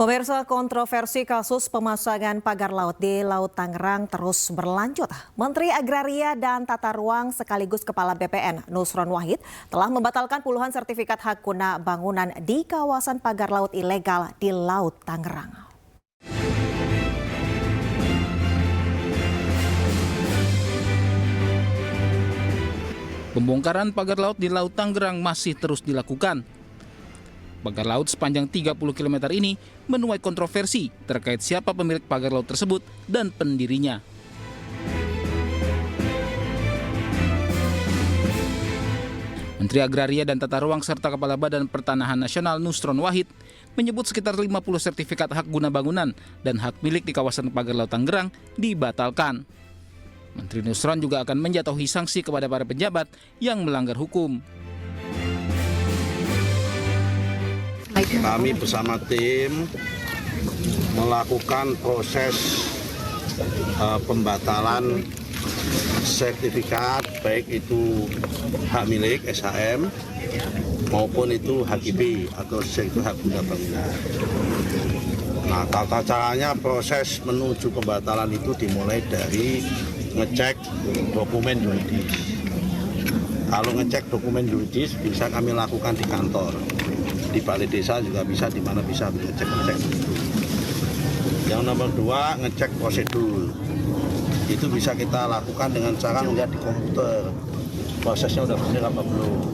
Pemirsa, kontroversi kasus pemasangan pagar laut di Laut Tangerang terus berlanjut. Menteri Agraria dan Tata Ruang sekaligus Kepala BPN Nusron Wahid telah membatalkan puluhan sertifikat hak guna bangunan di kawasan pagar laut ilegal di Laut Tangerang. Pembongkaran pagar laut di Laut Tangerang masih terus dilakukan. Pagar laut sepanjang 30 km ini menuai kontroversi terkait siapa pemilik pagar laut tersebut dan pendirinya. Menteri Agraria dan Tata Ruang serta Kepala Badan Pertanahan Nasional Nusron Wahid menyebut sekitar 50 sertifikat hak guna bangunan dan hak milik di kawasan pagar laut Tangerang dibatalkan. Menteri Nusron juga akan menjatuhi sanksi kepada para pejabat yang melanggar hukum. Kami bersama tim melakukan proses pembatalan sertifikat, baik itu hak milik SHM maupun itu HGB atau sertifikat hak guna bangunan. Nah, tata caranya proses menuju pembatalan itu dimulai dari ngecek dokumen yuridis. Kalau ngecek dokumen yuridis bisa kami lakukan di kantor. Di balai desa juga bisa, di mana bisa ngecek itu. Yang nomor 2, ngecek prosedur. Itu bisa kita lakukan dengan cara melihat di komputer. Prosesnya udah benar apa belum.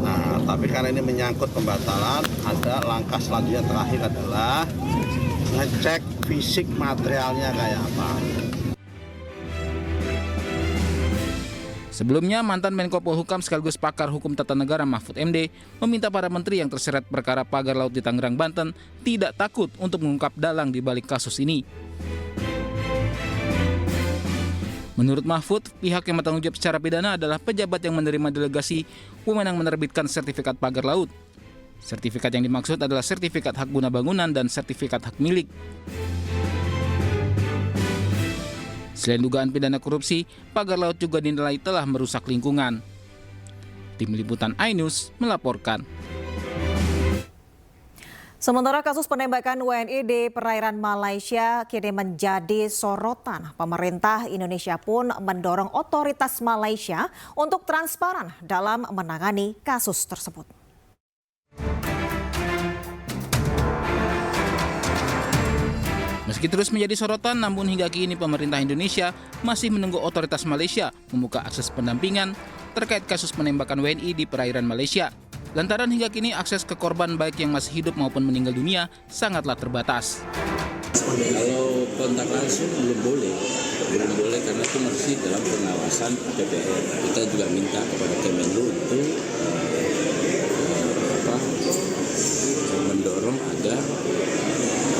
Nah, tapi karena ini menyangkut pembatalan, ada langkah selanjutnya terakhir adalah ngecek fisik materialnya kayak apa. Sebelumnya, mantan Menko Polhukam sekaligus pakar hukum tata negara Mahfud MD meminta para menteri yang terseret perkara pagar laut di Tangerang, Banten tidak takut untuk mengungkap dalang di balik kasus ini. Menurut Mahfud, pihak yang bertanggung jawab secara pidana adalah pejabat yang menerima delegasi wewenang menerbitkan sertifikat pagar laut. Sertifikat yang dimaksud adalah sertifikat hak guna bangunan dan sertifikat hak milik. Selain dugaan pidana korupsi, pagar laut juga dinilai telah merusak lingkungan. Tim Liputan iNews melaporkan. Sementara kasus penembakan WNI di perairan Malaysia kini menjadi sorotan. Pemerintah Indonesia pun mendorong otoritas Malaysia untuk transparan dalam menangani kasus tersebut. Meski terus menjadi sorotan, namun hingga kini pemerintah Indonesia masih menunggu otoritas Malaysia membuka akses pendampingan terkait kasus penembakan WNI di perairan Malaysia. Lantaran hingga kini akses ke korban baik yang masih hidup maupun meninggal dunia sangatlah terbatas. Kalau kontak langsung belum boleh karena itu masih dalam pengawasan DPR. Kita juga minta kepada Kemenlu untuk mendorong agar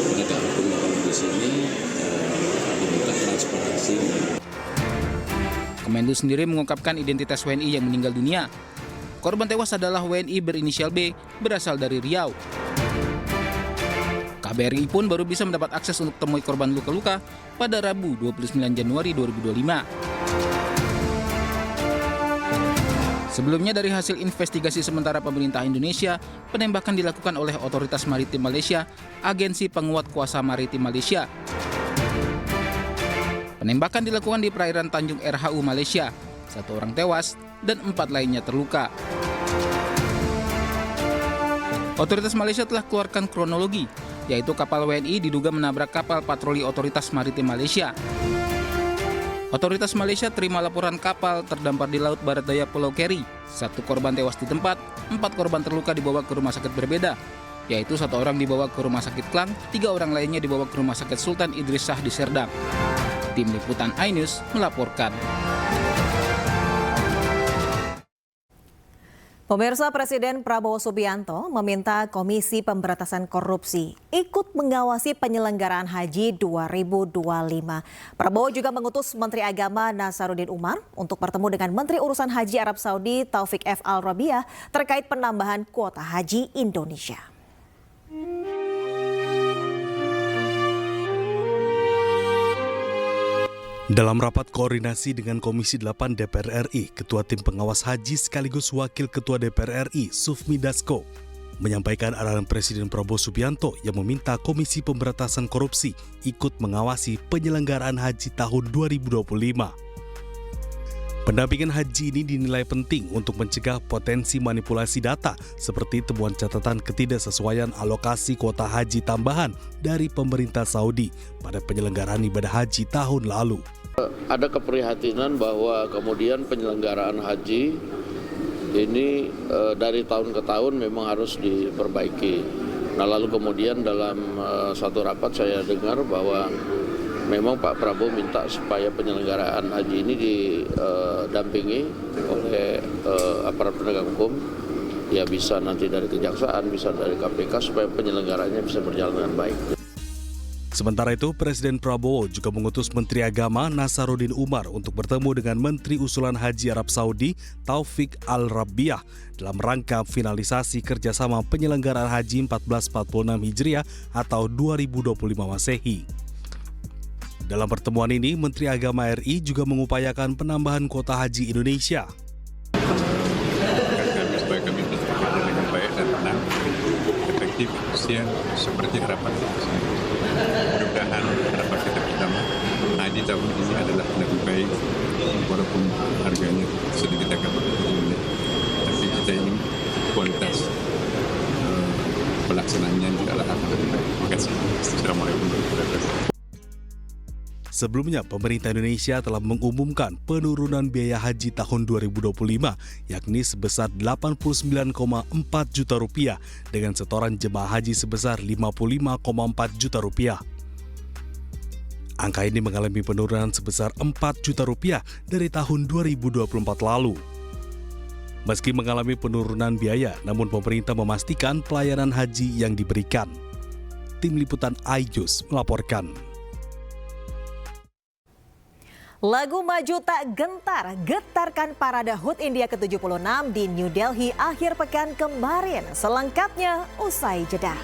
penegak hukum yang di sini dibuka transparansi. Kemenlu sendiri mengungkapkan identitas WNI yang meninggal dunia. Korban tewas adalah WNI berinisial B berasal dari Riau. KBRI pun baru bisa mendapat akses untuk temui korban luka-luka pada Rabu 29 Januari 2025. Sebelumnya dari hasil investigasi sementara pemerintah Indonesia, penembakan dilakukan oleh Otoritas Maritim Malaysia, Agensi Penguat Kuasa Maritim Malaysia. Penembakan dilakukan di perairan Tanjung RHU Malaysia. 1 orang tewas dan 4 lainnya terluka. Otoritas Malaysia telah keluarkan kronologi, yaitu kapal WNI diduga menabrak kapal patroli Otoritas Maritim Malaysia. Otoritas Malaysia terima laporan kapal terdampar di Laut Barat Daya Pulau Keri. 1 korban tewas di tempat, 4 korban terluka dibawa ke rumah sakit berbeda, yaitu 1 orang dibawa ke Rumah Sakit Klang, 3 orang lainnya dibawa ke Rumah Sakit Sultan Idris Shah di Serdang. Tim Liputan iNews melaporkan. Pemirsa, Presiden Prabowo Subianto meminta Komisi Pemberantasan Korupsi ikut mengawasi penyelenggaraan haji 2025. Prabowo juga mengutus Menteri Agama Nasaruddin Umar untuk bertemu dengan Menteri Urusan Haji Arab Saudi Taufik F. Al-Rabiah terkait penambahan kuota haji Indonesia. Dalam rapat koordinasi dengan Komisi 8 DPR RI, Ketua Tim Pengawas Haji sekaligus Wakil Ketua DPR RI, Sufmi Dasko, menyampaikan arahan Presiden Prabowo Subianto yang meminta Komisi Pemberantasan Korupsi ikut mengawasi penyelenggaraan haji tahun 2025. Pendampingan haji ini dinilai penting untuk mencegah potensi manipulasi data seperti temuan catatan ketidaksesuaian alokasi kuota haji tambahan dari pemerintah Saudi pada penyelenggaraan ibadah haji tahun lalu. Ada keprihatinan bahwa kemudian penyelenggaraan haji ini dari tahun ke tahun memang harus diperbaiki. Nah, lalu kemudian dalam satu rapat saya dengar bahwa memang Pak Prabowo minta supaya penyelenggaraan haji ini didampingi oleh aparat penegak hukum, ya bisa nanti dari Kejaksaan, bisa dari KPK supaya penyelenggaranya bisa berjalan dengan baik. Sementara itu, Presiden Prabowo juga mengutus Menteri Agama Nasaruddin Umar untuk bertemu dengan Menteri Usulan Haji Arab Saudi Taufik Al-Rabiah dalam rangka finalisasi kerjasama penyelenggaraan haji 1446 Hijriah atau 2025 Masehi. Dalam pertemuan ini, Menteri Agama RI juga mengupayakan penambahan kuota haji Indonesia. Supaya kami bisa bekerja dengan baik dan tenang, efektif, efisien, seperti harapan kita. Mudah-mudahan harapan kita bersama, haji tahun ini adalah lebih baik, walaupun harganya sedikit agak berbeda. Tapi kita ingin kualitas pelaksanaannya adalah akan lebih baik. Terima kasih. Assalamualaikum warahmatullahi wabarakatuh. Sebelumnya, pemerintah Indonesia telah mengumumkan penurunan biaya haji tahun 2025, yakni sebesar 89,4 juta rupiah dengan setoran jemaah haji sebesar 55,4 juta rupiah. Angka ini mengalami penurunan sebesar 4 juta rupiah dari tahun 2024 lalu. Meski mengalami penurunan biaya, namun pemerintah memastikan pelayanan haji yang diberikan. Tim Liputan iJus melaporkan. Lagu Maju Tak Gentar getarkan parade HUT India ke-76 di New Delhi akhir pekan kemarin. Selengkapnya usai jeda.